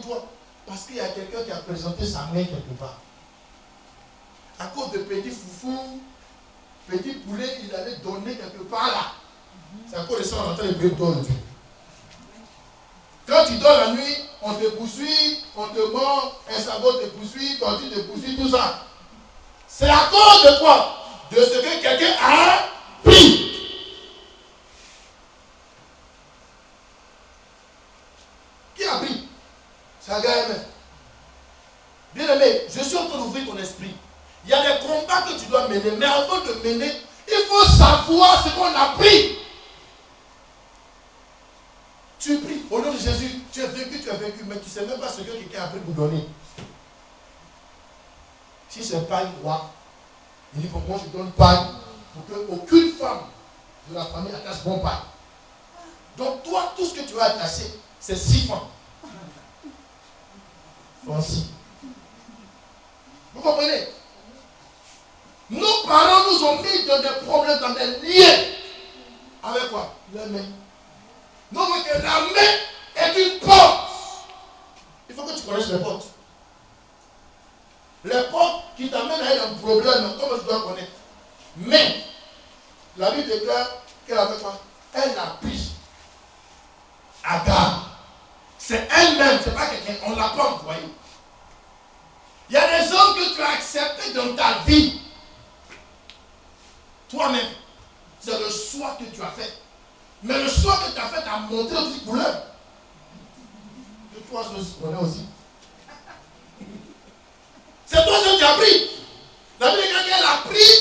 toi. Parce qu'il y a quelqu'un qui a présenté sa main quelque part. À cause de petits foufous, petit poulet, il avait donné quelque part là. C'est à cause de ça qu'on entend les bruits de Dieu. Quand tu dors la nuit, on te poursuit, on te mord, un sabot te poursuit, tortue te poursuit, tout ça. C'est à cause de quoi? De ce que quelqu'un a pris. Qui a pris? C'est un gars aimé. Bien aimé, je suis en train d'ouvrir ton esprit. Il y a des combats que tu dois mener, mais avant de mener, il faut savoir ce qu'on a pris. Tu pries au nom de Jésus, tu as vécu, mais tu ne sais même pas ce que quelqu'un a pris pour donner. Si c'est pas une loi, il dit pour moi je donne paille pour qu'aucune femme de la famille attache bon paille. Donc toi, tout ce que tu vas attacher, c'est 6 francs. Francis. Vous comprenez? Nos parents nous ont mis dans des problèmes, dans des liens. Avec quoi? Les mains. Non, mais que la main est une porte. Il faut que tu connaisses les portes. Les portes qui t'amènent à un problème, comment tu dois connaître? Mais, la Bible déclare qu'elle avait quoi? Elle a pris Agar. C'est elle-même, c'est pas quelqu'un, on ne l'a pas envoyé. Il y a des hommes que tu as acceptés dans ta vie. Toi-même, c'est le choix que tu as fait. Mais le choix que tu as fait t'a montré aussi couleur. Que toi, je connais aussi. C'est toi que tu as pris. La Bible dit qu'elle a pris,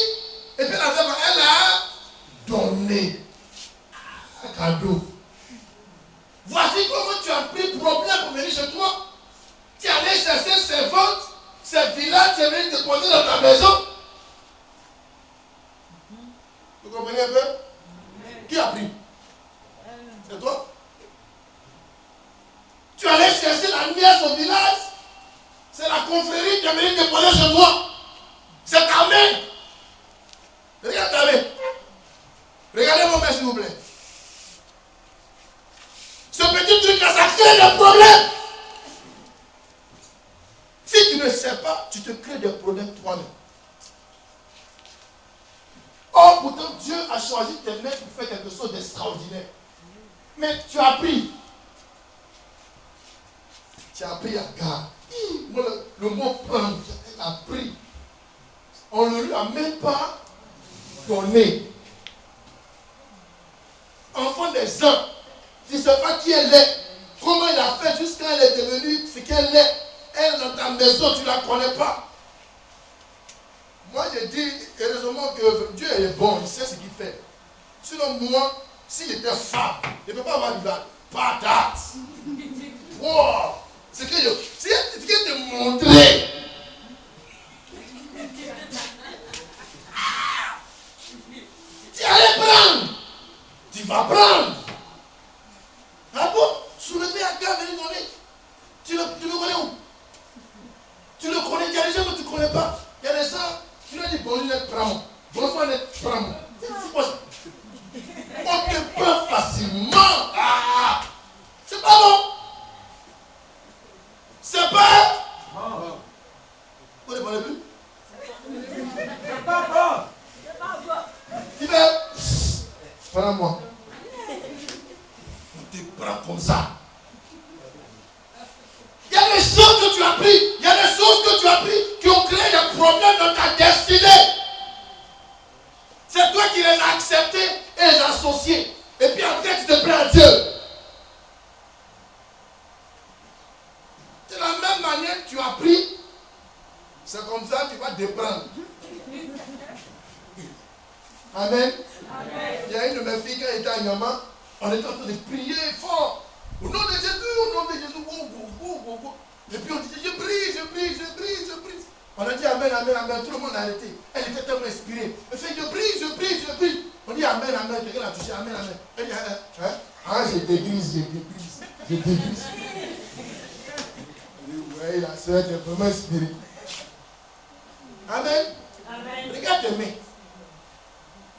et puis elle a donné un cadeau. Voici comment tu as pris problème pour venir chez toi. Tu es allé chercher ces ventes, ces villages, tu es venu te poser dans ta maison. Vous comprenez un peu? Qui a pris? C'est toi. Tu allais chercher la nièce au village. C'est la confrérie qui est venue te poser chez moi. C'est ta main. Regarde ta main. Regardez mon main s'il vous plaît. Ce petit truc là, ça crée des problèmes. Si tu ne sais pas, tu te crées des problèmes toi-même. Or, pourtant, Dieu a choisi tes mains pour faire quelque chose d'extraordinaire. Mais tu as pris. Tu as pris à garde. Le mot prendre, elle a pris. On ne lui a même pas donné. Enfant des gens, tu ne sais pas qui elle est. Comment elle a fait jusqu'à elle est devenue ce qu'elle est. Elle dans ta maison, tu ne la connais pas. Moi, je dis, heureusement que Dieu est bon, il sait ce qu'il fait. Sinon, moi, s'il était femme, je ne peux pas avoir du mal. Patate. Wow. C'est que te montrer. Tu allais prendre. Tu vas prendre. Ah bon? Soulever à cœur, venir donner. Tu le connais où? Tu le connais, il y a des gens que tu ne connais pas. Il y a des gens, tu leur dis bonjour, prends-moi. Bonsoir, prends-moi. C'est quoi ça? On te prend facilement. Ah! C'est pas bon. C'est pas. Vous ne parlez plus? C'est pas bon. C'est pas bon. Tu veux? Prends-moi. On te prend comme ça. Il y a des choses que tu as pris, il y a des choses que tu as pris qui ont créé des problèmes dans ta destinée. C'est toi qui les as acceptés et les associés. Et puis après, tu te plains à Dieu. De la même manière que tu as pris, c'est comme ça que tu vas te prendre. Amen. Amen. Il y a une de mes filles qui était à Nyama, on était en train de prier fort. Au nom de Jésus, au nom de Jésus. Et puis on dit, je prie. On a dit Amen, Amen, Amen. Tout le monde a arrêté. Elle était tellement inspirée. Elle fait, je prie. On dit Amen, Amen. Quelqu'un a touché, Amen, Amen. Elle dit, je dégrise. Oui, la soeur est vraiment inspirée. Amen. Amen. Regarde tes mains.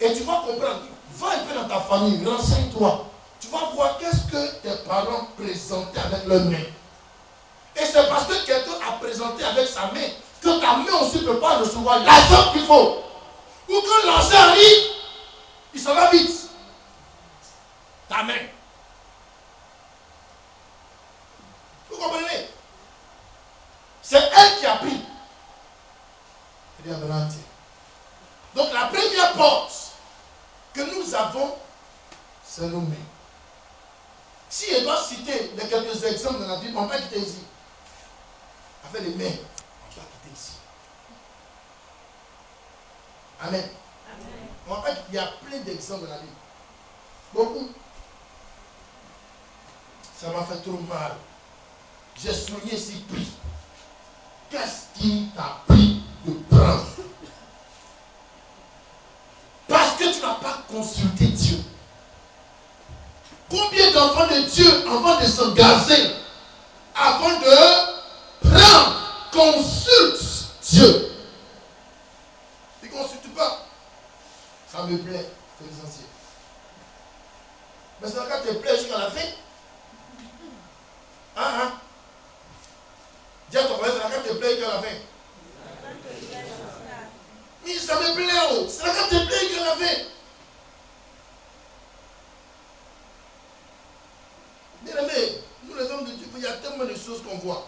Et tu vas comprendre. Va un peu dans ta famille, renseigne-toi. Tu vas voir qu'est-ce que tes parents présentaient avec leurs mains. Et présenter avec sa main, que ta main aussi ne peut pas recevoir l'argent qu'il faut. Ou quand l'argent arrive, il s'en va vite. Ta main. Vous comprenez? C'est elle qui a pris. Donc la première porte que nous avons, c'est nos mains. Si je dois citer les quelques exemples dans la Bible, on va quitter ici. Avec les mains, on va quitter ici. Amen. Amen. En fait, il y a plein d'exemples dans la Bible. Beaucoup. Ça m'a fait trop mal. J'ai soigné si pris. Qu'est-ce qui t'a pris de prendre? Parce que tu n'as pas consulté Dieu. Combien d'enfants de Dieu, avant de s'engager, avant de prendre, consulte Dieu? Il ne consulte pas. Ça me plaît, c'est l'essentiel. Mais ça va te plaire jusqu'à la fin. Hein? Dis à ton frère, ça va te plaire jusqu'à la fin. Mais ça me plaît, oh. Ça va te plaire jusqu'à la fin. Bien aimé, nous les hommes de Dieu, il y a tellement de choses qu'on voit.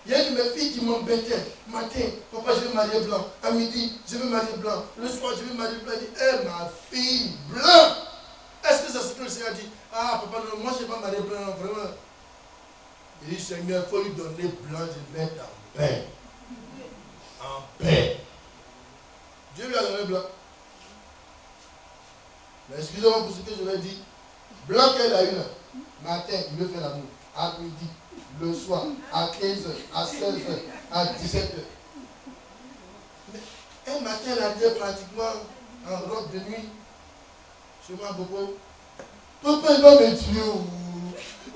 Il y a une de mes filles qui m'embêtait. Matin, papa, je vais marier blanc. À midi, je vais marier blanc. Le soir, je vais marier blanc. Elle dit, hey, ma fille, blanc. Est-ce que c'est ce que le Seigneur dit? Ah, papa, non, moi, je ne vais pas marier blanc, vraiment. Il dit, Seigneur, il faut lui donner blanc, je vais mettre en paix. En paix. Dieu lui a donné blanc. Mais excusez-moi pour ce que je vais dire. Blanc qu'elle a eu là. Matin, il veut faire l'amour. À midi, le soir, à 15h, à 16h, à 17h. Mais un matin, elle a dit pratiquement en robe de nuit. Chez moi, Bobo. Papa, il va me tuer.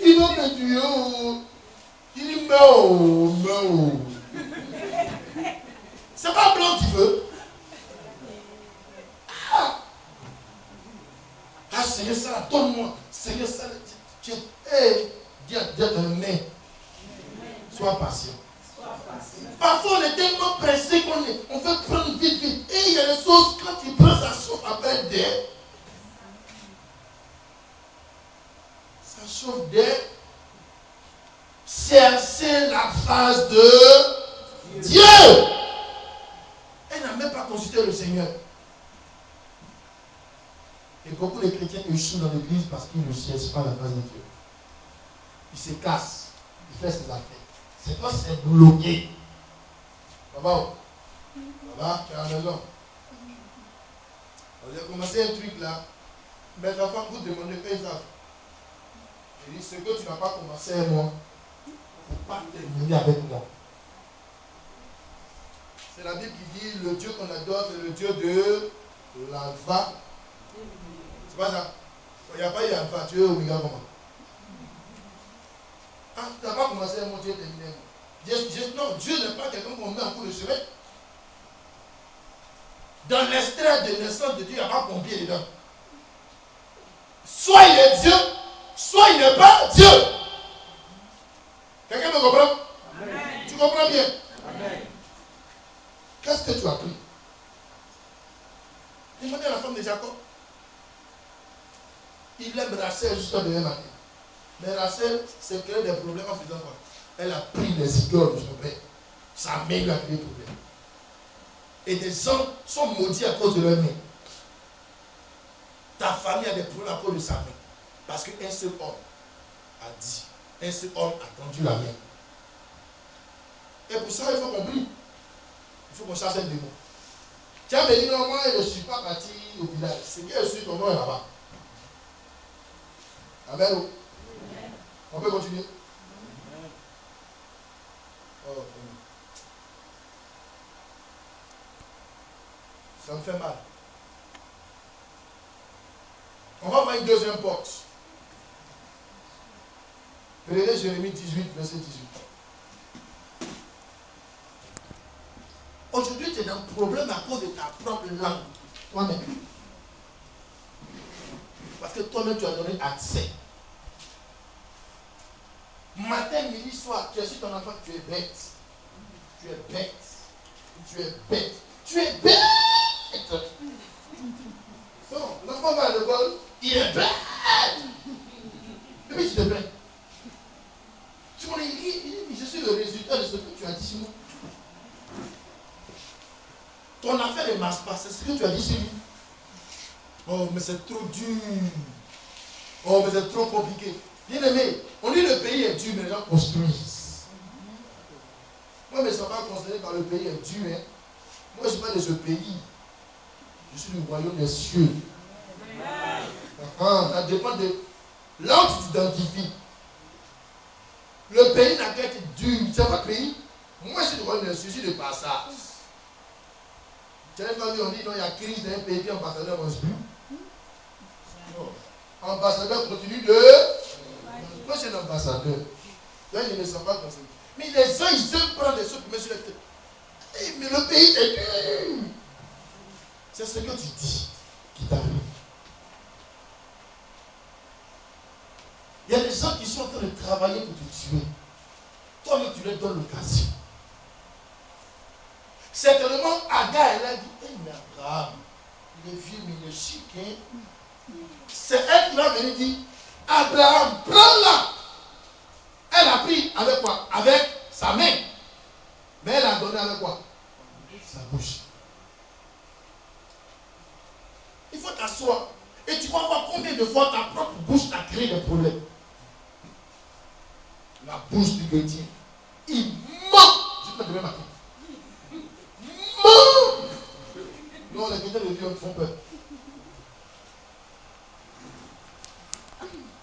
Il va me tuer. Il dit, non. C'est pas blanc qu'il veut. Ah, Seigneur, ça, donne-moi. Seigneur, ça, dis à ton main. Sois patient. Parfois, on est tellement pressé qu'on veut prendre vite. Et il y a des choses, quand il prend sa chauffe après d'air. Ça chauffe d'air. Chercher la face de Dieu. Elle n'a même pas consulté le Seigneur. Et beaucoup de chrétiens échouent dans l'église parce qu'ils ne cherchent pas la face de Dieu. Il se casse. Il fait ses affaires. C'est quand c'est bloqué. Papa, tu es à la maison. J'ai commencé un truc là. Mes enfants vous demandent quand ils savent. Je dis, ce que tu n'as pas commencé avec moi, il ne faut pas terminer avec moi. C'est la Bible qui dit, le Dieu qu'on adore, c'est le Dieu de l'alpha. C'est pas ça. Il n'y a pas eu alpha, tu es oméga comment? Ah, tu n'as pas commencé avec moi, tu es terminé avec moi. Non, Dieu n'est pas quelqu'un qu'on met en cours de chemin. Dans l'extrait de naissance de Dieu, il n'y a pas pompier dedans. Soit il est Dieu, soit il n'est pas Dieu. Quelqu'un me comprend? Amen. Tu comprends bien? Amen. Qu'est-ce que tu as pris? Demandez à la femme de Jacob. Il aime Rachel jusqu'à demain matin. Mais Rachel s'est créé des problèmes en faisant quoi? Elle a pris les idoles de son père. Sa main lui a créé des problèmes. Et des gens sont maudits à cause de leur main. Ta famille a des problèmes à cause de sa main. Parce qu'un seul homme a dit, un seul homme a tendu la main. Et pour ça, il faut qu'on prie. Il faut qu'on cherche un démon. Tu as dit, non, moi, je ne suis pas parti au village. C'est que je suis ton nom là-bas. Amen. Amen. On peut continuer? Amen. Oh, ça me fait mal. On va voir une deuxième porte. Prenez Jérémie 18, verset 18. Aujourd'hui, tu es dans un problème à cause de ta propre langue. Toi-même. Parce que toi-même, tu as donné accès. Matin, midi, soir, tu es sur ton enfant, tu es bête. Tu es bête. Tu es bête. Tu es bête. Bon, l'enfant va à l'école, il est bête. Et puis tu te plains. Tu m'en il dit, je suis le résultat de ce que tu as dit sur moi. Ton affaire ne marche pas, c'est ce que tu as dit sur lui. Oh, mais c'est trop dur. Oh, mais c'est trop compliqué. Bien aimé, on dit le pays est dur, mais les gens construisent. Moi, mais ça va considérer quand le pays est dur. Hein. Moi, je ne suis pas de ce pays. Je suis du royaume des cieux. Ça dépend de là où tu t'identifies. Le pays n'a qu'à être dur. C'est votre pays. Moi, je suis du royaume des cieux, je suis de passage. Tu as vu, on dit non, il y a crise dans un pays, puis ambassadeur ne mange plus. Non. Ambassadeur continue de. Moi, je suis un ambassadeur. Là, je ne sens pas comme ça. Mais les gens, ils aiment prendre des choses pour mettre sur la tête. Hey, mais le pays est dur. C'est ce que tu dis qui t'arrive. Il y a des gens qui sont en train de travailler pour te tuer. Toi-même, tu leur donnes l'occasion. Certainement, Agar, elle a dit, hey, mais Abraham, il est vieux, mais il est chic. Hein? C'est elle qui va venir dire, Abraham, prends-la. Elle a pris avec quoi? Avec sa main. Mais elle a donné avec quoi? Sa bouche. Il faut t'asseoir. Et tu vas voir combien de fois ta propre bouche t'a créé des problèmes. La bouche du chrétien. Il ment. Je peux demain matin. Ment. Non, les chrétiens de Dieu font peur.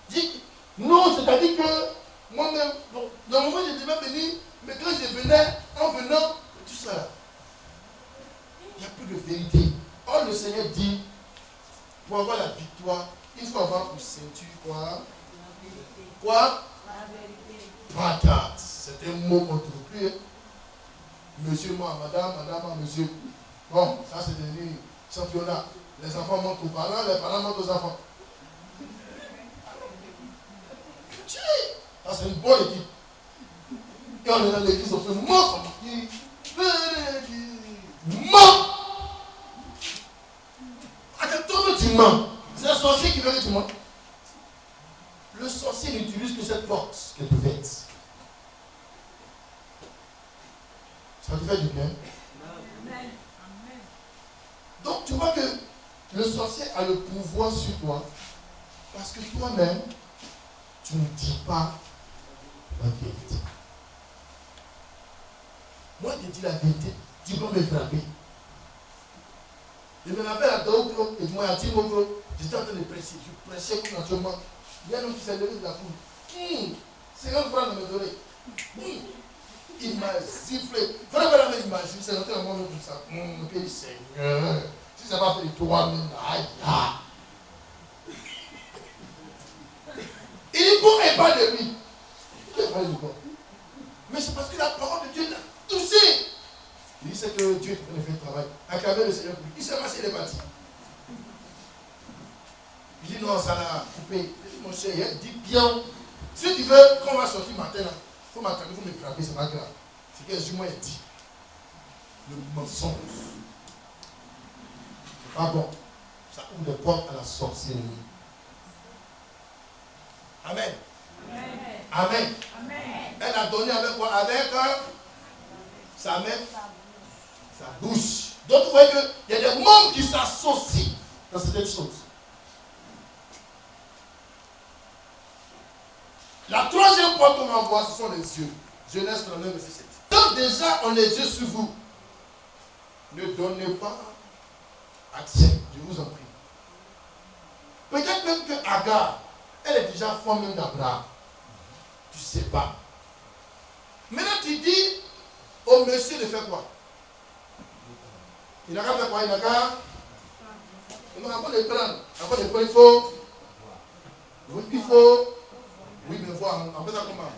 Dis, non, c'est-à-dire que moi-même, bon, normalement je devais venir, mais quand je venais, en venant, tout ça là, il n'y a plus de vérité. Or, le Seigneur dit, pour avoir la victoire, il faut avoir pour ceinture quoi? Quoi? La vérité. Patate. C'est un mot qu'on ne trouve plus. Hein? Monsieur, moi, madame, monsieur. Bon, ça c'est devenu championnat. Les enfants montent aux parents, les parents montent aux enfants. Ça c'est une bonne équipe. Et on est dans l'église, on fait mort. Mort. À quel tour tu mens? C'est le sorcier qui veut que tu mens. Le sorcier n'utilise que cette force qui est ouverte. Ça te fait du bien. Amen. Donc tu vois que le sorcier a le pouvoir sur toi parce que toi-même, tu ne dis pas la vérité. Moi, je dis la vérité. Tu peux me frapper. Je me rappelle à Daoukro, et moi à Timokro, j'étais en train de prêcher. Je prêchais comme naturellement. Il y a un homme qui s'est levé de la foule. C'est un frère de mes oreilles. Il m'a sifflé. Vraiment, il m'a sifflé. C'est noté un moment tout ça. Puis il Seigneur. Si ça va faire de toi-même, aïe. Il dit bon et pas de lui. Il est pas de quoi. Mais c'est parce que la parole de Dieu l'a touché. Il dit c'est que Dieu est en train de faire le travail. Acclamez le Seigneur. Il s'est passé, il est parti. Il dit non, ça l'a coupé. Il dit mon cher, il dit bien. Si tu veux, quand on va sortir matin, il faut m'acclamer, il faut me frapper, c'est pas grave. C'est que Jésus m'a dit. Le mensonge. C'est pas bon. Ça ouvre des portes à la sorcellerie. Amen. Amen. Amen. Amen. Elle a donné avec quoi? Avec sa main, sa bouche. Donc vous voyez qu'il y a des membres qui s'associent dans certaines choses. La troisième porte qu'on va voir, ce sont les yeux. Genèse 39, verset 7. Donc déjà on a les yeux sur vous. Ne donnez pas accès, je vous en prie. Peut-être même que Agar, elle est déjà femme même d'Abraham. Tu ne sais pas. Maintenant tu dis au monsieur de faire quoi? Il n'a qu'à faire quoi? Il n'a qu'à. Avant de prendre, il faut. Oui, il faut. Oui, mais voir. On fait ça comment?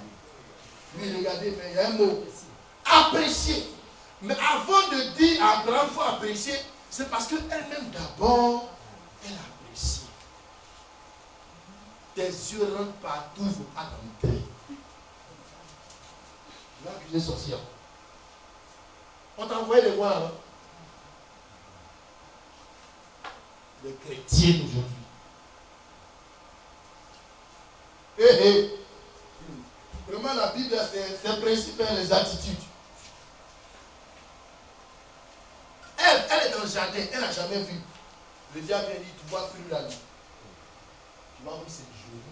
Oui, regardez, mais il y a un mot. Apprécier. Mais avant de dire à Abraham, il faut apprécier, c'est parce qu'elle-même d'abord, elle apprécie. Tes yeux rentrent partout, il ne faut pas entrer. Là, tu es sorcière. On t'a envoyé les voir là. Les chrétiens d'aujourd'hui. Vraiment, la Bible, c'est un principe, les attitudes. Elle est dans le jardin, elle n'a jamais vu. Le diable vient dire, tu vois plus la nuit. Tu vois, oui, c'est joli.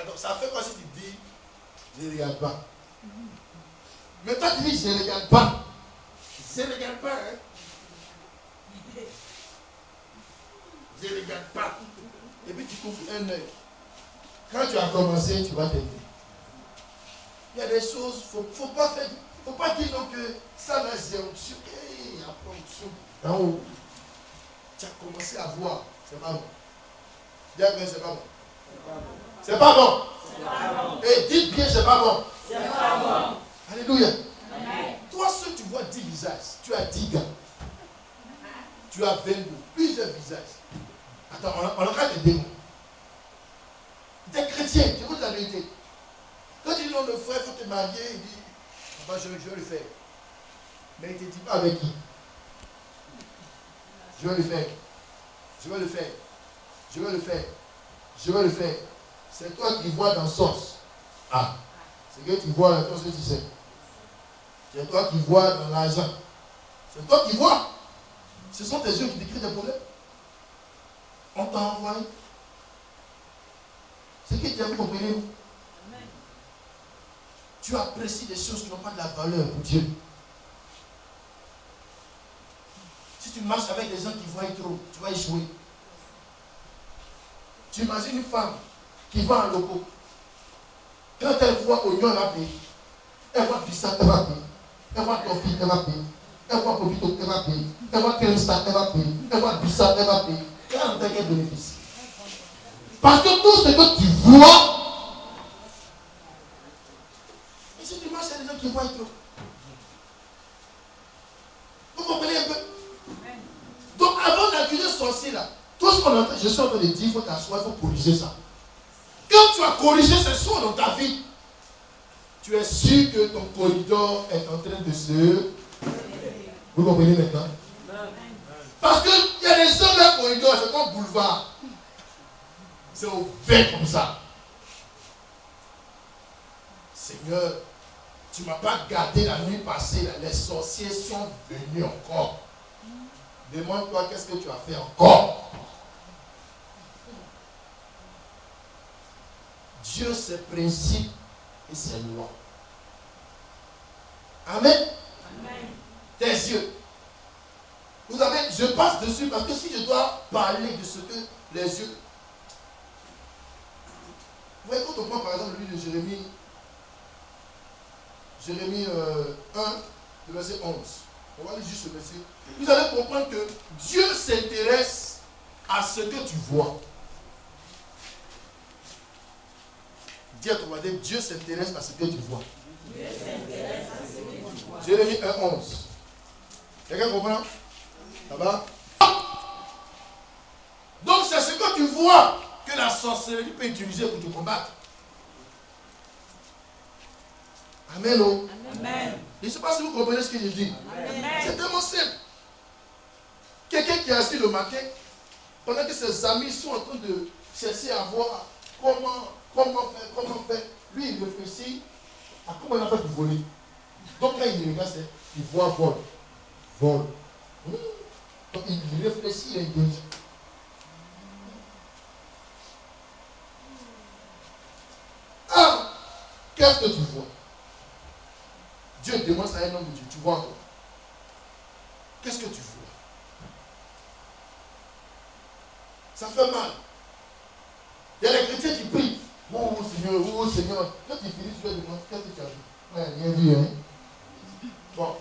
Alors, ça fait quoi si tu dis, je ne regarde pas. Mais toi, tu dis, je ne regarde pas. Je ne regarde pas. Hein? Je ne regarde pas. Et puis tu couvres un œil. Quand tu as commencé, tu vas t'aider. Il y a des choses, il ne faut pas faire. Il ne faut pas dire donc que ça là, c'est onction. Il y a pas onction. En haut. Tu as commencé à voir. C'est pas bon. Dis bien, c'est pas bon. C'est pas bon. C'est pas bon. Et dites bien, c'est pas bon. C'est pas bon. Alléluia. Amen. Toi, ce que tu vois 10 visages, tu as 10 gars. Tu as 22, plusieurs visages. Attends, on regarde les démons. Des chrétiens, tu vois la vérité. Quand il dit non, le frère, il faut te marier, il dit, papa, je vais le faire. Mais il ne te dit pas avec qui. Je vais le faire. Je vais le faire. Je vais le faire. Je vais le faire. C'est toi qui vois dans sauce. Ah. C'est que tu vois la chose que tu sais. C'est toi qui vois dans l'argent. C'est toi qui vois. Ce sont tes yeux qui décrivent des problèmes. On t'a envoyé. C'est que tu as compris. Tu apprécies des choses qui n'ont pas de la valeur pour Dieu. Si tu marches avec des gens qui voient trop, tu vas échouer. Tu imagines une femme qui va en loco. Quand elle voit oignon, elle va payer. Elle voit bissap, elle va payer. Elle voit toffee, elle va payer. Elle voit popito, elle va payer. Elle voit crème star, elle va payer. Elle voit bissap, elle va payer. Elle a quel bénéfice. Parce que tout ce que tu vois, et si tu marches avec des gens qui voient trop, vous comprenez un peu? Donc avant d'accuser ce sorcier là, tout ce qu'on entend, je suis en train de dire, il faut t'asseoir, il faut corriger ça. Quand tu as corrigé ces choses dans ta vie, tu es sûr que ton corridor est en train de se... Vous comprenez maintenant? Parce qu'il y a des gens là, corridor, c'est comme boulevard. C'est ouvert comme ça. Seigneur, tu ne m'as pas gardé la nuit passée, là. Les sorciers sont venus encore. Demande-toi qu'est-ce que tu as fait encore. Dieu, ses principes et ses lois. Amen. Amen. Tes yeux. Vous savez, je passe dessus parce que si je dois parler de ce que les yeux. Vous voyez, quand on prend par exemple le livre de Jérémie 1, le verset 11. On va lire juste ce verset. Vous allez comprendre que Dieu s'intéresse à ce que tu vois. Dis à ton voisin, Dieu s'intéresse à ce que tu vois. Dieu s'intéresse à ce que tu vois. Jérémie 1, 11. Quelqu'un comprend? Ça va? Donc c'est ce que tu vois que la sorcellerie peut utiliser pour te combattre. Amen. Oh. Amen. Je ne sais pas si vous comprenez ce que je dis. Amen. C'est tellement simple. Quelqu'un qui est assis le matin, pendant que ses amis sont en train de chercher à voir comment faire, lui il réfléchit à comment il a fait pour voler. Donc là il regarde, il voit vol. Donc il réfléchit, il est intelligent. Ah, qu'est-ce que tu vois? Dieu demande ça à un homme de Dieu. Tu vois quoi? Qu'est-ce que tu vois? Ça fait mal. Il y a des chrétiens qui prient. Oh Seigneur. Quand tu finis, tu leur demandes qu'est-ce que tu as vu? Ouais, rien vu, hein? Bon.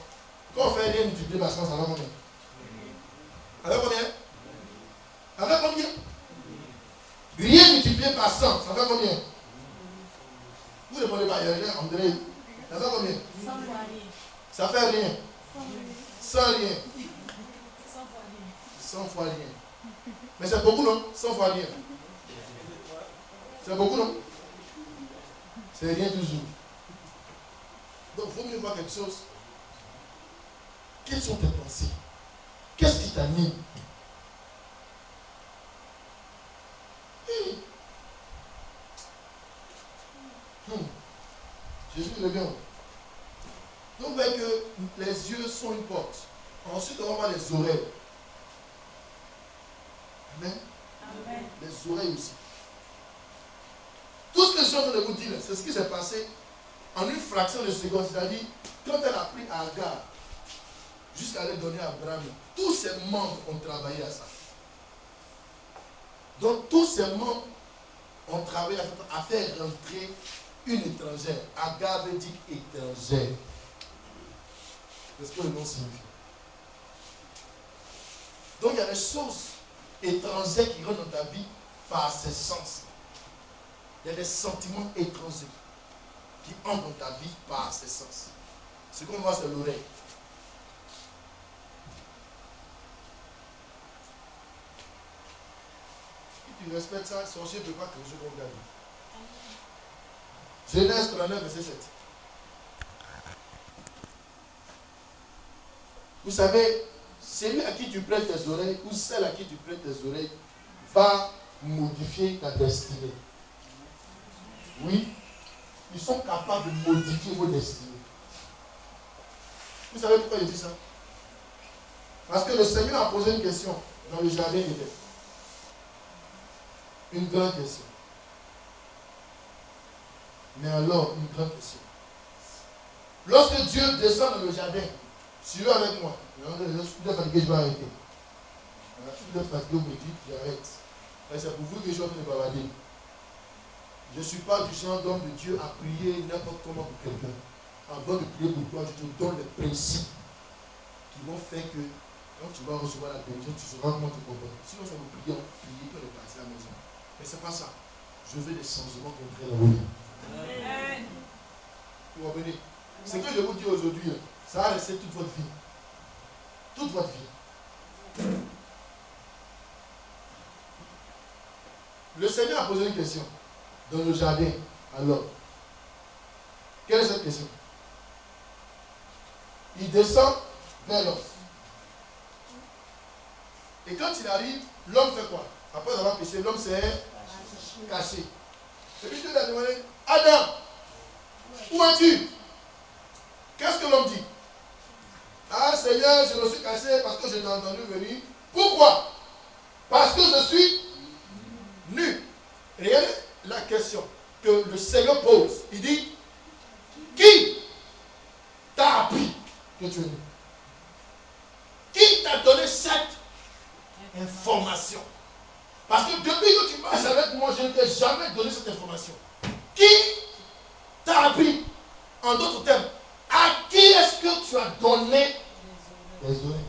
Quand on fait rien multiplié par 100, ça va combien? Avec combien? Avec combien? Rien multiplié par 100, ça fait combien? Vous ne demandez pas, il y a rien, André. Ça fait combien? 100 fois rien. Ça fait rien. 100 rien. 100 fois rien. Mais c'est beaucoup, non? 100 fois rien. C'est beaucoup, non? C'est rien toujours. Donc, il faut mieux voir quelque chose. Quelles sont tes pensées? Qu'est-ce qui t'anime? Jésus est bien. Donc, vous voyez que les yeux sont une porte. Ensuite, on va voir les oreilles. Amen. Amen. Les oreilles aussi. Tout ce que je suis en train de vous dire, c'est ce qui s'est passé en une fraction de seconde. C'est-à-dire, quand elle a pris Agar jusqu'à aller donner à Abraham, tous ses membres ont travaillé à ça. Donc, tous ses membres ont travaillé à faire rentrer une étrangère. Agar veut dire étrangère. C'est ce que le nom signifie. Donc, il y a des choses étrangères qui rentrent dans ta vie par ses sens. Il y a des sentiments étrangers qui entrent dans ta vie par ses sens. Ce qu'on voit, c'est l'oreille. Si tu respectes ça, sorcier ne peut pas que je regarde. Genèse 39, verset 7. Vous savez, celui à qui tu prêtes tes oreilles ou celle à qui tu prêtes tes oreilles va modifier ta destinée. Oui, ils sont capables de modifier vos destinées. Vous savez pourquoi je dis ça? Parce que le Seigneur a posé une question dans le jardin d'Éden. Une grande question. Mais alors, une grande question. Lorsque Dieu descend dans le jardin, suivez avec moi. Je suis fatigué, je vais arrêter. Je suis fatigué, vous me dites, j'arrête. C'est pour vous que je suis en train de bavarder. Je ne suis pas du genre d'homme de Dieu à prier n'importe comment pour quelqu'un. Avant de prier pour toi, je te donne les principes qui vont faire que quand tu vas recevoir la bénédiction, tu sauras comment te comporter. Sinon, ça vous prier, prier, tu vas passer à la maison. Mais ce n'est pas ça. Je veux des changements concrets dans vos vies. Amen. Vous revenez. Ce que je vous dis aujourd'hui, ça va rester toute votre vie. Toute votre vie. Le Seigneur a posé une question dans le jardin. Alors, quelle est cette question? Il descend vers l'homme. Et quand il arrive, l'homme fait quoi? Après avoir péché, l'homme s'est caché. Et puis Dieu lui a demandé, Adam, où es-tu? Qu'est-ce que l'homme dit? Ah Seigneur, je me suis caché parce que je t'ai entendu venir. Pourquoi? Parce que je suis nu. Regardez la question que le Seigneur pose. Il dit, qui t'a appris que tu es nu? Qui t'a donné cette information? Parce que depuis que tu marches avec moi, je ne t'ai jamais donné cette information. Qui t'a appris? En d'autres termes, à qui est-ce que tu as donné les oreilles?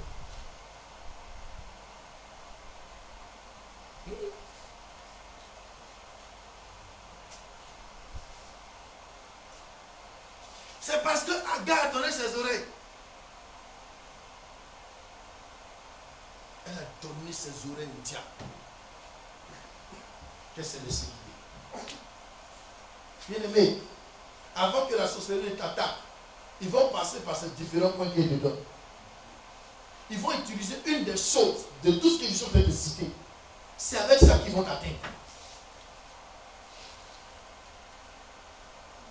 C'est parce que Agar a donné ses oreilles. Elle a donné ses oreilles au diable. Qu'est-ce qu'elle laissé guider? Bien aimé, avant que la sorcellerie t'attaque, ils vont passer par ces différents points qui est dedans. Ils vont utiliser une des choses de tout ce qu'ils sont en train de citer. C'est avec ça qu'ils vont t'atteindre.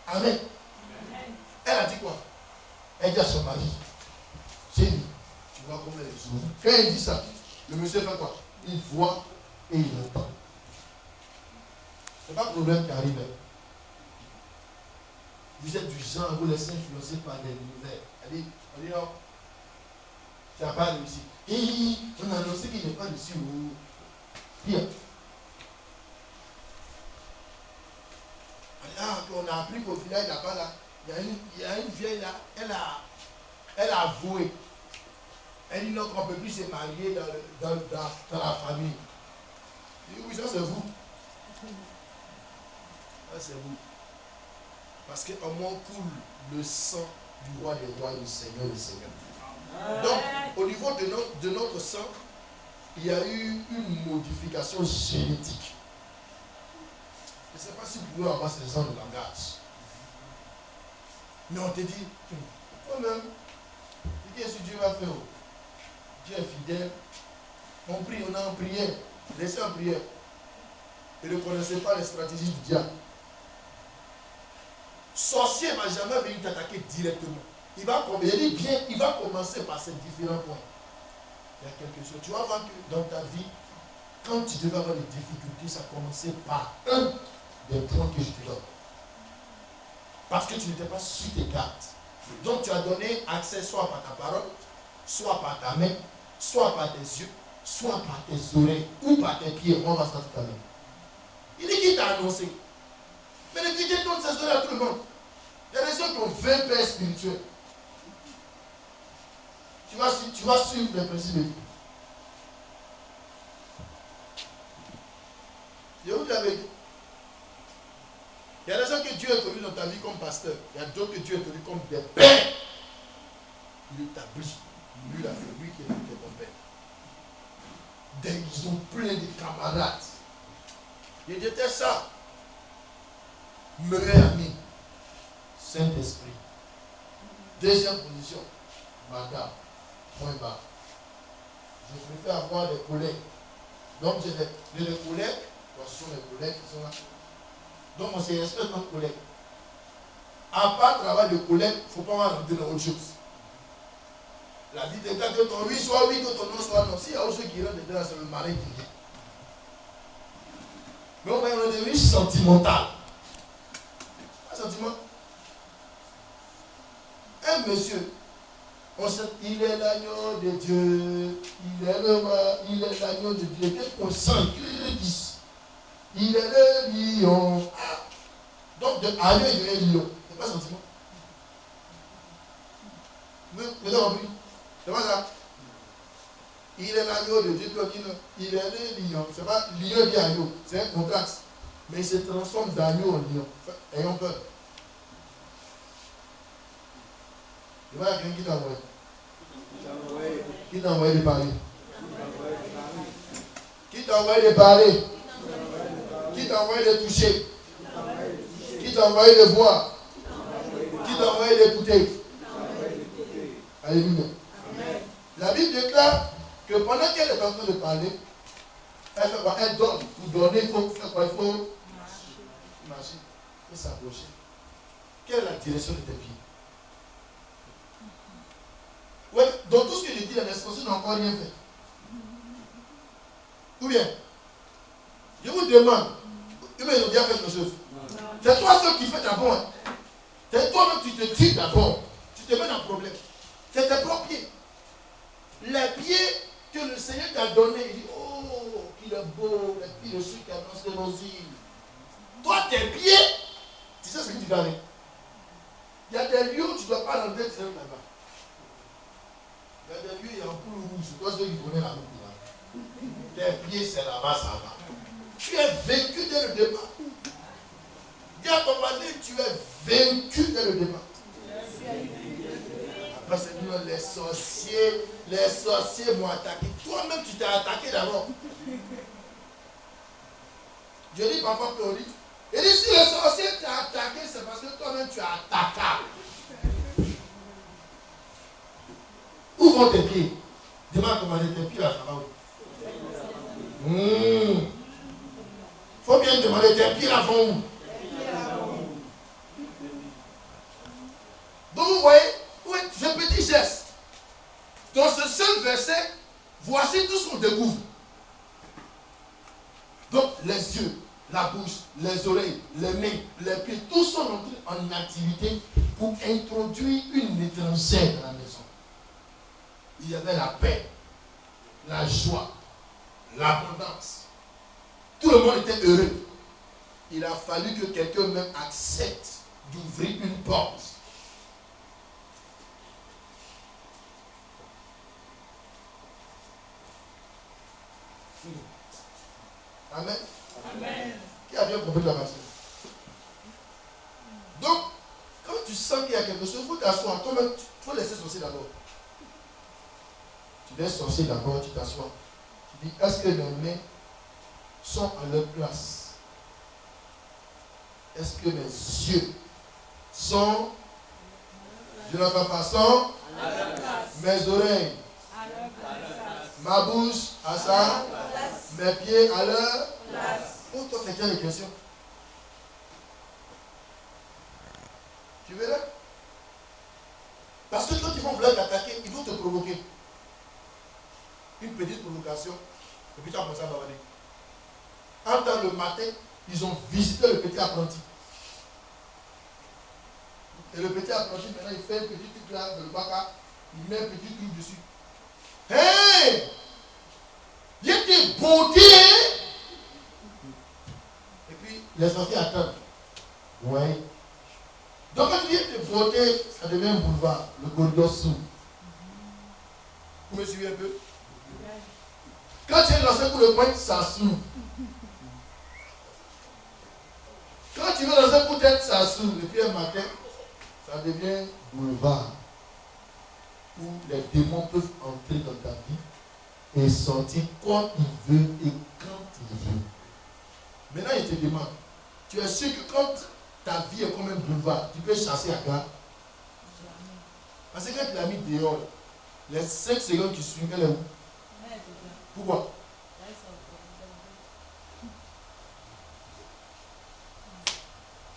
Amen. Amen. Elle a dit quoi? Elle dit à son mari, Chérie, tu vois comment elle est sourde. Quand elle dit ça, le monsieur fait quoi? Il voit et il entend. Ce n'est pas le problème qui arrive. Vous êtes du genre, vous laissez influencer par des nouvelles. Elle dit non, tu n'as pas réussi. Et on a annoncé qu'il n'est pas réussi. Pire. On a appris qu'au village là-bas, là, il y a une vieille là, elle a avoué. Elle dit non, qu'on ne peut plus se marier dans la famille. Je dis oui, ça c'est vous. Ça c'est vous. Parce qu'en moi coule le sang du roi des rois et du Seigneur des seigneurs. Donc, au niveau de notre sang, il y a eu une modification génétique. Je ne sais pas si vous pouvez avoir ces gens de langage. Mais on te dit, toi-même, qu'est-ce que Dieu va faire? Dieu est fidèle. On prie, on est en prière. Laissez en prière. Et ne connaissez pas les stratégies du diable. Sorcier ne va jamais venir t'attaquer directement. Il va commencer par ces différents points. Il y a quelque chose. Tu vas voir que dans ta vie, quand tu devais avoir des difficultés, ça commençait par un des points que je te donne. Parce que tu n'étais pas sur tes cartes. Donc tu as donné accès soit par ta parole, soit par ta main, soit par tes yeux, soit par tes oreilles, ou par tes pieds. On va se faire tout à l'heure. Il dit qu'il t'a annoncé. Mais ne quittez toutes ces oreilles à tout le monde. Il y a des gens qui ont 20 pères spirituels. Tu vas suivre les principes de Dieu. Je vous l'avais dit. Il y a des gens que Dieu a connu dans ta vie comme pasteur. Il y a d'autres que Dieu a connu comme des pères. Il établit. Lui, la fait lui qui est ton père. Ils ont plein de camarades. Je déteste ça. Meilleur ami. Saint-Esprit. Deuxième position. Madame. Point bas. Je préfère avoir des collègues. Donc j'ai des collègues. Ce sont les collègues qui sont là. Donc on se respecte notre collègue. À part travail de collègue, il ne faut pas rentrer dans autre chose. La vie de gars, que ton oui soit oui, que ton non soit non. S'il y a autre chose qui rentre dedans, c'est le mari qui vient. Mais on va être devenu sentimental. Un sentiment. Un monsieur, il est l'agneau de Dieu, il est l'agneau de Dieu. Qu'est-ce qu'on sent? Il est le lion. Donc, de agneau, il est le lion. C'est pas un sentiment. Vous avez compris? C'est pas ça. Il est l'agneau de Dieu, il est le lion. C'est pas lion dit agneau, c'est un contraste. Mais il se transforme d'agneau en lion. Ayons peur. Il va y avoir quelqu'un qui t'a envoyé. Qui t'a envoyé de parler? Qui t'a envoyé de parler? Qui t'a envoyé de toucher? Qui t'a envoyé de voir? Qui t'a envoyé d'écouter? Alléluia. La Bible déclare que pendant qu'elle est en train de parler, elle fait quoi? Elle donne. Pour donner, il faut faire quoi? Il faut marcher. Il faut s'approcher. Quelle est la direction de tes pieds? Oui, dans tout ce que je dis, la responsable n'a encore rien fait. Ou bien, je vous demande, ils ont bien fait quelque chose. C'est toi seul qui fais d'abord. Hein. C'est toi-même qui te tires d'abord. Tu te mets dans le problème. C'est tes propres pieds. Les pieds que le Seigneur t'a donné, il dit, oh, qu'il est beau, les pieds de ceux qui annoncent l'évangile. Toi, tes pieds, tu sais ce que tu dois aller. Il y a des lieux où tu ne dois pas rentrer là-bas. Il y a des lieux, il y a un poule rouge. C'est toi ceux qui connaissent la route là. Tes pieds, c'est là-bas, ça va. Tu es vaincu dès le départ. Dis à ton mari, tu es vaincu dès le départ. Après, c'est les sorciers m'ont attaqué. Toi-même, tu t'es attaqué d'abord. Je dis parfois que dit. Et dit, si le sorcier t'a attaqué, c'est parce que toi-même, tu es attaquable. Où vont tes pieds? Demande comment tes pieds là, ça va où? Il faut bien demander tes pieds là vont où? Donc vous voyez, oui, ce petit geste. Dans ce seul verset, voici tout ce qu'on découvre. Donc les yeux, la bouche, les oreilles, les mains, les pieds, tous sont entrés en activité pour introduire une étrangère dans la maison. Il y avait la paix, la joie, l'abondance. Tout le monde était heureux. Il a fallu que quelqu'un même accepte d'ouvrir une porte. Amen. Amen. Qui a bien compris la matière? Donc, quand tu sens qu'il y a quelque chose, il faut t'asseoir. Toi-même, il faut laisser sorcier d'abord. Tu laisses sorcier d'abord, tu t'assois. Tu dis, est-ce que mes mains sont à leur place? Est-ce que mes yeux sont, je n'entends pas, sont, Mes oreilles. À leur place. Ma bouche à sa place. Mes pieds à leur place. Oh, toi, c'est quelle question? Tu verras? Parce que quand ils vont vouloir t'attaquer, ils vont te provoquer. Une petite provocation, et puis tu as commencé à bavarder. Un temps le matin, ils ont visité le petit apprenti. Et le petit apprenti, maintenant, il fait un petit truc là, de le baka, il met un petit truc dessus. Hey! Il y a des beautés! Et puis, les sorties attendent. Oui. Donc, quand il y a des beautés, ça devient un boulevard, le corridor sous. Vous me suivez un peu? Quand tu es lancé pour le point, ça s'ouvre. Quand tu veux lancer pour tête, ça s'ouvre. Et puis un matin, ça devient boulevard. Où les démons peuvent entrer dans ta vie et sortir quand ils veulent et quand ils veulent. Maintenant, il te demande, tu es sûr que quand ta vie est comme un boulevard, tu peux chasser à quoi? Parce que quand tu l'as mis dehors, les 5 secondes qui suivent, elle est où? Pourquoi?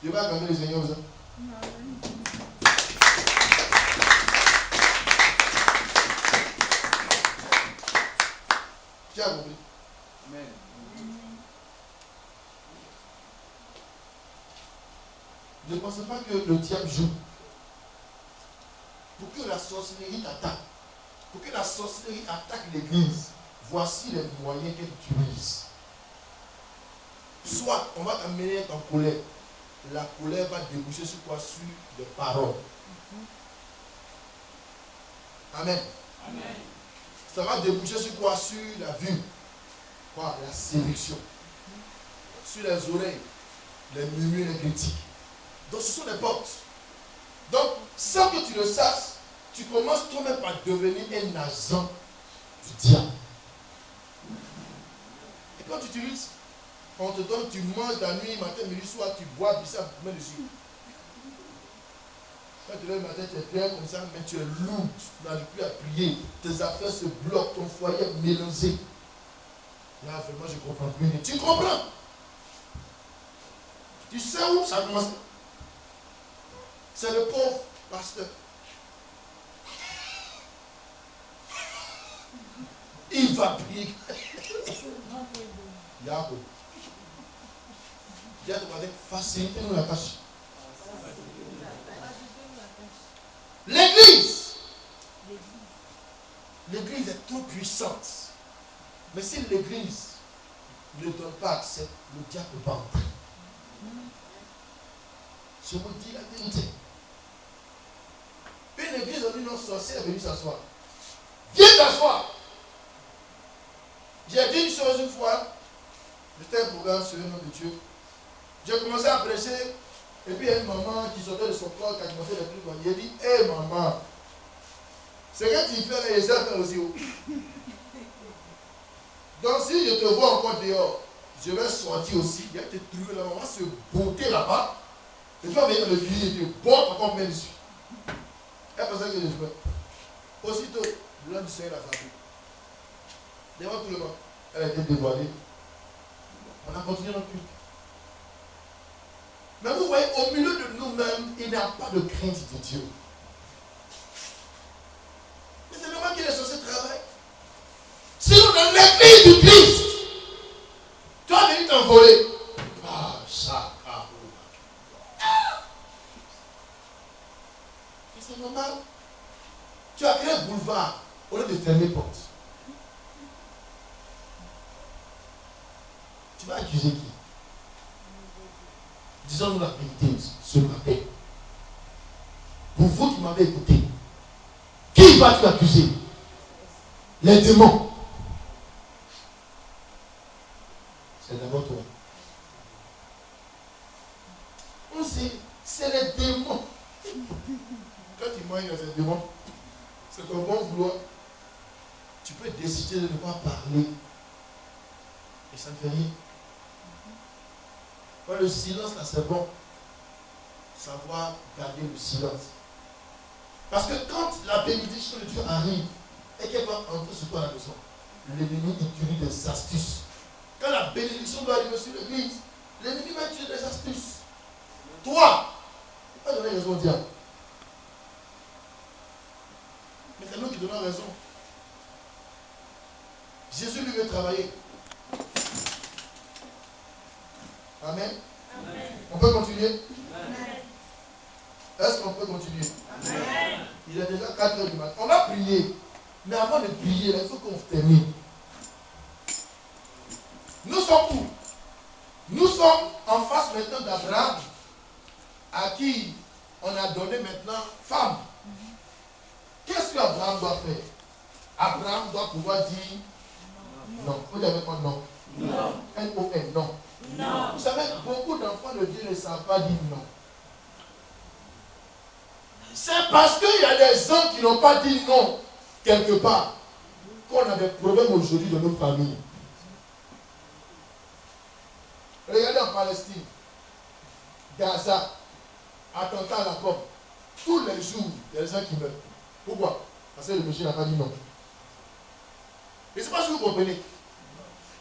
Je vais accorder les seigneurs ça. Tu as compris? Amen. Ne pensez pas que le diable joue. Pour que la sorcellerie t'attaque, pour que la sorcellerie attaque l'église, voici les moyens qu'elle utilise. Soit on va t'amener en colère. La colère va déboucher sur quoi? Sur des paroles. Amen. Amen. Ça va déboucher sur quoi? Sur la vue. Quoi? La séduction. Sur les oreilles. Les murmures, les critiques. Donc ce sont des portes. Donc, sans que tu le saches, tu commences toi-même par devenir un agent du diable. Et quand tu utilises, on te donne, tu manges la nuit, matin, midi, soir, tu bois, puis ça te met dessus. Quand tu lèves le matin, tu es bien comme ça, mais tu es lourd, tu n'arrives plus à prier. Tes affaires se bloquent, ton foyer est mélangé. Là, vraiment, je ne comprends plus. Tu comprends? Tu sais où ça a commencé? C'est le pauvre pasteur. Il va prier. Yahoo. Dieu te va faciliter-nous la tâche. L'église. L'église est trop puissante. Mais si l'église ne donne pas accès, le diable ne peut pas entrer. Je vous dis la vérité. Une église a dit non, sorcier est venu s'asseoir. Viens t'asseoir. J'ai dit une chose une fois. J'étais un programme sur le nom de Dieu. J'ai commencé à prêcher. Et puis il y a une maman qui sortait de son corps, qui a commencé les trucs. Il a dit, hé maman, c'est que tu fais les faire aussi. Donc si je te vois encore dehors, je vais sortir aussi. Il y a te trouver la maman se botter là-bas. Et tu vas venir dans le cuisine et te botter encore bien dessus. Elle pensait que je jouais. Aussitôt, l'homme du Seigneur a frappé. Devant tout le monde, elle a été dévoilée. On a continué notre culte. Mais vous voyez, au milieu de nous-mêmes, il n'y a pas de crainte de Dieu. Mais c'est normal qu'il est censé travailler. Sinon, dans l'église du Christ, tu vas venir t'envoler. Ah, ça, c'est normal. Tu as créé un boulevard au lieu de fermer les portes. Tu vas accuser qui? Disons-nous la vérité ce matin. Pour vous qui m'avez écouté, qui vas-tu accuser? Les démons. C'est d'abord toi. On sait, c'est les démons. Quand tu manges dans ces démons, c'est ton bon vouloir. Tu peux décider de ne pas parler. Et ça ne fait rien. Quand le silence là, c'est bon. Savoir garder le silence. Parce que quand la bénédiction de Dieu arrive et qu'elle va entrer sur toi à la maison, l'ennemi utilise des astuces. Quand la bénédiction doit arriver sur l'église, l'ennemi va utiliser des astuces. Toi, tu vas donner raison au diable. Mais c'est nous qui donnons raison. Jésus lui veut travailler. Amen. Amen. On peut continuer? Amen. Est-ce qu'on peut continuer? Amen. Il est déjà 4 heures du matin. On va prier. Mais avant de prier, il faut qu'on termine. Nous sommes où? Nous sommes en face maintenant d'Abraham, à qui on a donné maintenant femme. Qu'est-ce qu'Abraham doit faire? Abraham doit pouvoir dire non. Vous n'avez pas non? Non. N-O-N, non. Non. Vous savez, beaucoup d'enfants de Dieu ne savent pas dire non. C'est parce qu'il y a des gens qui n'ont pas dit non quelque part qu'on a des problèmes aujourd'hui dans nos familles. Regardez en Palestine, Gaza, attentat à la pomme. Tous les jours, il y a des gens qui meurent. Pourquoi? Parce que le monsieur n'a pas dit non. Je ne sais pas si vous comprenez.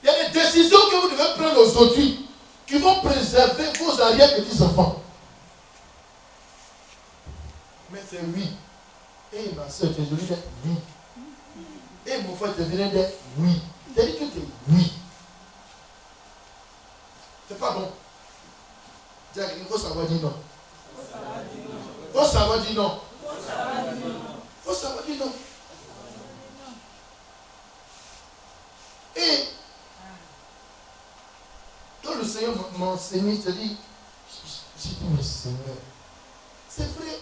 Il y a des décisions que vous devez prendre aujourd'hui qui vont préserver vos arrière-petits-enfants. Mais c'est oui. Et ma soeur, tu es jolie d'être oui. Et mon frère, tu es venu d'être oui. Tu as dit que tu es oui. C'est pas bon. Jack, il faut savoir dire non. Il faut savoir dire non. Il faut savoir dire non. Et quand le Seigneur m'a enseigné, je dis, j'ai dit, mais Seigneur, c'est vrai.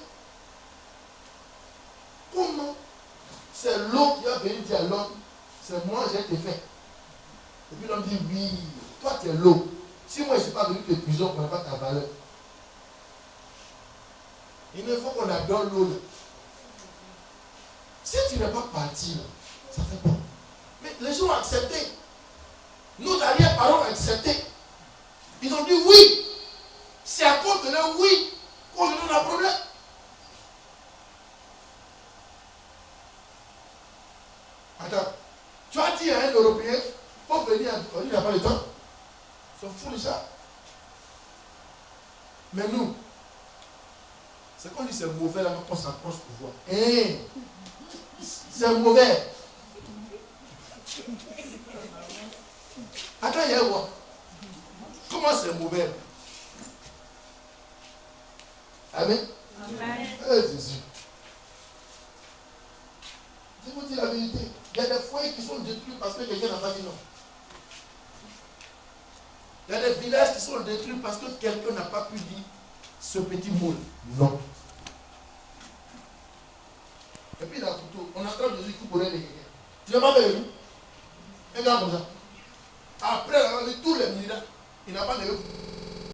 Comment? C'est l'homme qui va venir dire à l'homme, c'est moi, j'ai été fait. Et puis l'homme dit, oui, toi tu es l'homme. Si moi je ne suis pas venu de prison, on n'a pas ta valeur. Il ne faut qu'on adore l'eau. Si tu n'es pas parti, ça fait pas. Mais les gens ont accepté. Nos arrière-parents ont accepté. Ils ont dit oui. C'est à cause de leur oui qu'aujourd'hui on a un problème. Attends, tu as dit à un Européen, il faut venir, on dit il n'a pas le temps. Ils sont fous de ça. Mais nous, c'est qu'on dit c'est mauvais là, on s'approche pour voir. C'est mauvais. Attends, il y a quoi? Comment c'est mauvais? Amen. Amen. Jésus. Je vous dis la vérité. Il y a des foyers qui sont détruits parce que quelqu'un n'a pas dit non. Il y a des villages qui sont détruits parce que quelqu'un n'a pas pu dire ce petit mot. Non. Et puis là, on entend Jésus qui pourrait les quelqu'un. Tu n'as pas vu? Un gars comme ça. Après avoir vu tous les miracles, il n'a pas de